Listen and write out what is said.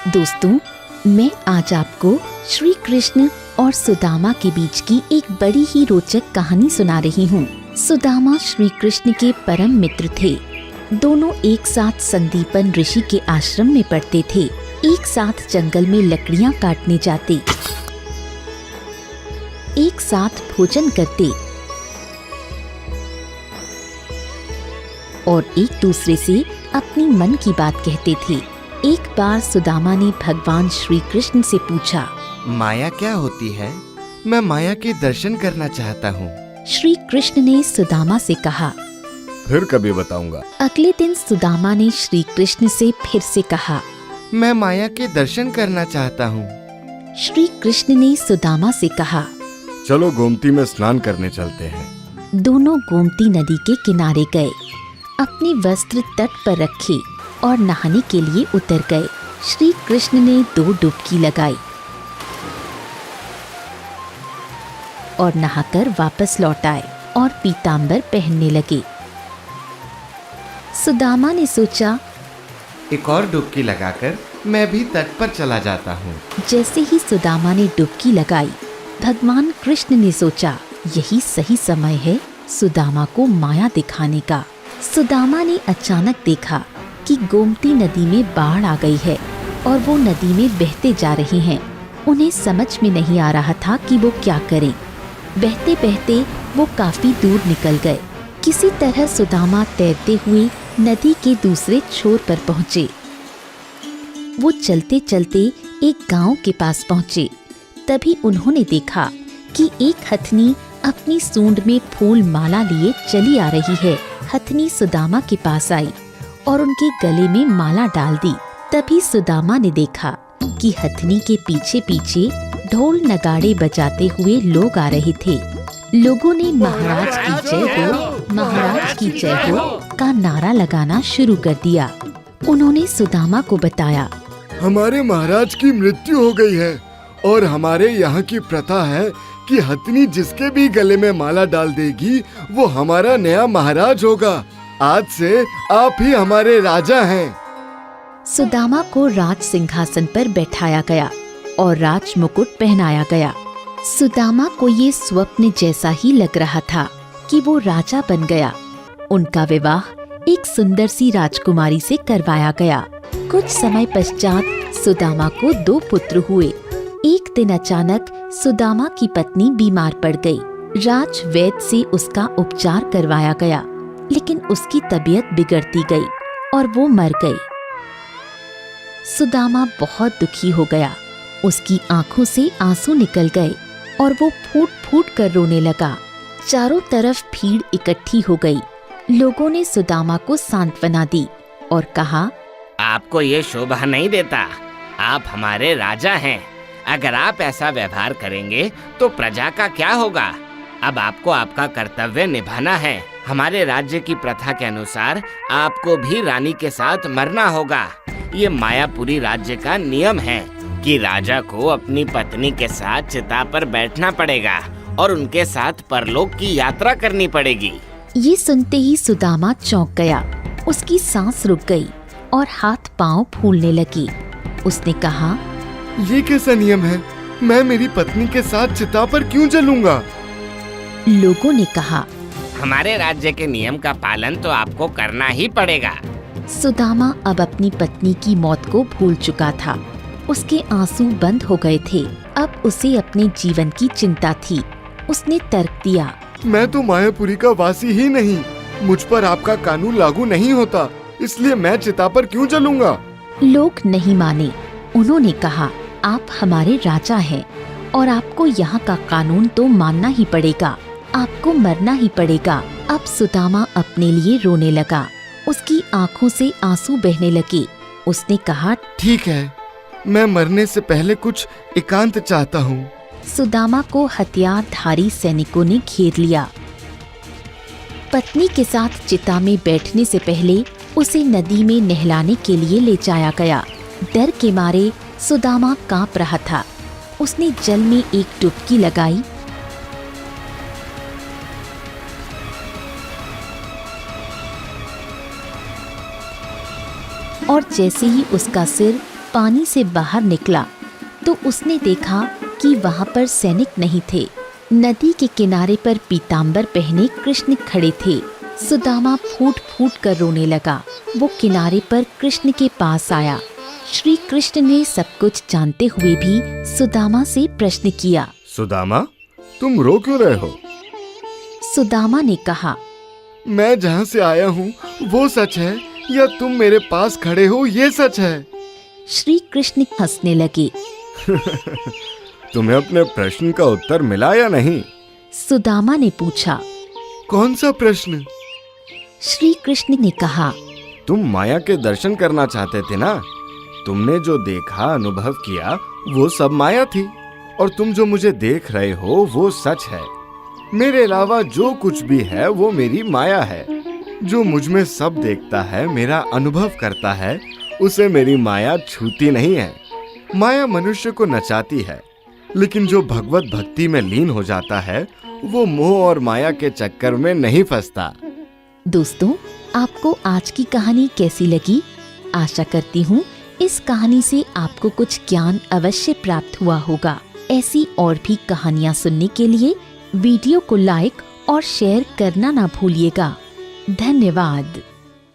दोस्तों, मैं आज आपको श्री कृष्ण और सुदामा के बीच की एक बड़ी ही रोचक कहानी सुना रही हूँ। सुदामा श्री कृष्ण के परम मित्र थे। दोनों एक साथ संदीपन ऋषि के आश्रम में पढ़ते थे। एक साथ जंगल में लकड़ियाँ काटने जाते, एक साथ भोजन करते और एक दूसरे से अपनी मन की बात कहते थे। एक बार सुदामा ने भगवान श्री कृष्ण से पूछा, माया क्या होती है? मैं माया के दर्शन करना चाहता हूँ। श्री कृष्ण ने सुदामा से कहा, फिर कभी बताऊंगा। अगले दिन सुदामा ने श्री कृष्ण से फिर से कहा, मैं माया के दर्शन करना चाहता हूँ। श्री कृष्ण ने सुदामा से कहा, चलो गोमती में स्नान करने चलते हैं। दोनों गोमती नदी के किनारे गए, अपने वस्त्र तट पर रखे और नहाने के लिए उतर गए। श्री कृष्ण ने 2 डुबकी लगाई और नहाकर वापस लौट आए और पीतांबर पहनने लगे। सुदामा ने सोचा, एक और डुबकी लगाकर मैं भी तट पर चला जाता हूँ। जैसे ही सुदामा ने डुबकी लगाई, भगवान कृष्ण ने सोचा, यही सही समय है सुदामा को माया दिखाने का। सुदामा ने अचानक देखा कि गोमती नदी में बाढ़ आ गई है और वो नदी में बहते जा रहे हैं। उन्हें समझ में नहीं आ रहा था कि वो क्या करें। बहते बहते वो काफी दूर निकल गए। किसी तरह सुदामा तैरते हुए नदी के दूसरे छोर पर पहुँचे। वो चलते चलते एक गांव के पास पहुँचे। तभी उन्होंने देखा कि एक हथनी अपनी सूंड में फूल माला लिए चली आ रही है। हथनी सुदामा के पास आई और उनके गले में माला डाल दी। तभी सुदामा ने देखा कि हथनी के पीछे पीछे ढोल नगाड़े बजाते हुए लोग आ रहे थे। लोगों ने महाराज की जय हो, महाराज की जय हो का नारा लगाना शुरू कर दिया। उन्होंने सुदामा को बताया, हमारे महाराज की मृत्यु हो गई है और हमारे यहाँ की प्रथा है कि हथनी जिसके भी गले में माला डाल देगी वो हमारा नया महाराज होगा। आज से आप ही हमारे राजा हैं। सुदामा को राज सिंहासन पर बैठाया गया और राज मुकुट पहनाया गया। सुदामा को ये स्वप्न जैसा ही लग रहा था कि वो राजा बन गया। उनका विवाह एक सुंदर सी राजकुमारी से करवाया गया। कुछ समय पश्चात सुदामा को 2 पुत्र हुए। एक दिन अचानक सुदामा की पत्नी बीमार पड़ गई। राज वैद्य से उसका उपचार करवाया गया, लेकिन उसकी तबीयत बिगड़ती गई और वो मर गई। सुदामा बहुत दुखी हो गया। उसकी आंखों से आंसू निकल गए और वो फूट फूट कर रोने लगा। चारों तरफ भीड़ इकट्ठी हो गई। लोगों ने सुदामा को सांत्वना दी और कहा, आपको ये शोभा नहीं देता। आप हमारे राजा हैं। अगर आप ऐसा व्यवहार करेंगे तो प्रजा का क्या होगा? अब आपको आपका कर्तव्य निभाना है। हमारे राज्य की प्रथा के अनुसार आपको भी रानी के साथ मरना होगा। ये मायापुरी राज्य का नियम है कि राजा को अपनी पत्नी के साथ चिता पर बैठना पड़ेगा और उनके साथ परलोक की यात्रा करनी पड़ेगी। ये सुनते ही सुदामा चौंक गया। उसकी सांस रुक गई और हाथ पांव फूलने लगे। उसने कहा, ये कैसा नियम है? मैं मेरी पत्नी के साथ चिता पर क्यों जलूंगा? लोगों ने कहा, हमारे राज्य के नियम का पालन तो आपको करना ही पड़ेगा। सुदामा अब अपनी पत्नी की मौत को भूल चुका था। उसके आंसू बंद हो गए थे। अब उसे अपने जीवन की चिंता थी। उसने तर्क दिया, मैं तो मायापुरी का वासी ही नहीं। मुझ पर आपका कानून लागू नहीं होता, इसलिए मैं चिता पर क्यों जलूंगा? लोग नहीं माने। उन्होंने कहा, आप हमारे राजा हैं और आपको यहाँ का कानून तो मानना ही पड़ेगा। आपको मरना ही पड़ेगा। अब सुदामा अपने लिए रोने लगा। उसकी आंखों से आंसू बहने लगे। उसने कहा, ठीक है, मैं मरने से पहले कुछ एकांत चाहता हूँ। सुदामा को हथियारधारी सैनिकों ने घेर लिया। पत्नी के साथ चिता में बैठने से पहले उसे नदी में नहलाने के लिए ले जाया गया। डर के मारे सुदामा कांप रहा था। उसने जल में एक डुबकी लगाई और जैसे ही उसका सिर पानी से बाहर निकला तो उसने देखा कि वहाँ पर सैनिक नहीं थे। नदी के किनारे पर पीताम्बर पहने कृष्ण खड़े थे। सुदामा फूट फूट कर रोने लगा। वो किनारे पर कृष्ण के पास आया। श्री कृष्ण ने सब कुछ जानते हुए भी सुदामा से प्रश्न किया। सुदामा, तुम रो क्यों रहे हो? सुदामा ने कहा, मैं जहाँ से आया हूँ वो सच है या तुम मेरे पास खड़े हो ये सच है? श्री कृष्ण हंसने लगे। तुम्हें अपने प्रश्न का उत्तर मिला या नहीं? सुदामा ने पूछा। कौन सा प्रश्न? श्री कृष्ण ने कहा, तुम माया के दर्शन करना चाहते थे ना? तुमने जो देखा, अनुभव किया, वो सब माया थी और तुम जो मुझे देख रहे हो वो सच है। मेरे अलावा जो कुछ भी है वो मेरी माया है। जो मुझ में सब देखता है, मेरा अनुभव करता है, उसे मेरी माया छूती नहीं है। माया मनुष्य को नचाती है, लेकिन जो भगवत भक्ति में लीन हो जाता है वो मोह और माया के चक्कर में नहीं फंसता। दोस्तों, आपको आज की कहानी कैसी लगी? आशा करती हूँ इस कहानी से आपको कुछ ज्ञान अवश्य प्राप्त हुआ होगा। ऐसी और भी कहानियाँ सुनने के लिए वीडियो को लाइक और शेयर करना ना भूलिएगा। धन्यवाद।